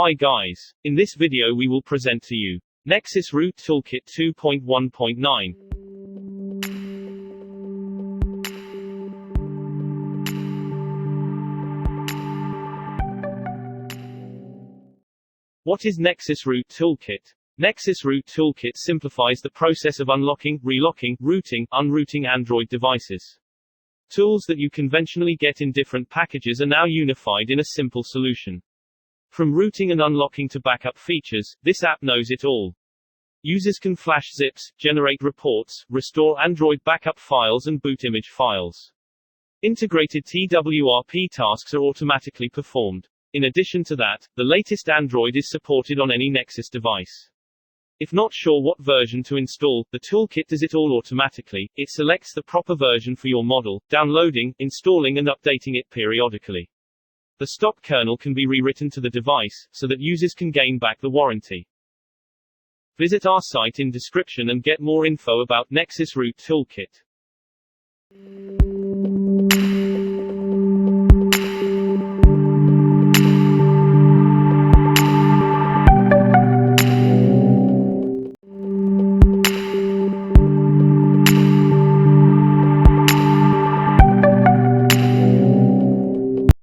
Hi guys. In this video we will present to you Nexus Root Toolkit 2.1.9. What is Nexus Root Toolkit? Nexus Root Toolkit simplifies the process of unlocking, relocking, rooting, unrooting Android devices. Tools that you conventionally get in different packages are now unified in a simple solution. From rooting and unlocking to backup features, this app knows it all. Users can flash zips, generate reports, restore Android backup files and boot image files. Integrated TWRP tasks are automatically performed. In addition to that, the latest Android is supported on any Nexus device. If not sure what version to install, the toolkit does it all automatically. It selects the proper version for your model, downloading, installing and updating it periodically. The stock kernel can be rewritten to the device, so that users can gain back the warranty. Visit our site in description and get more info about Nexus Root Toolkit.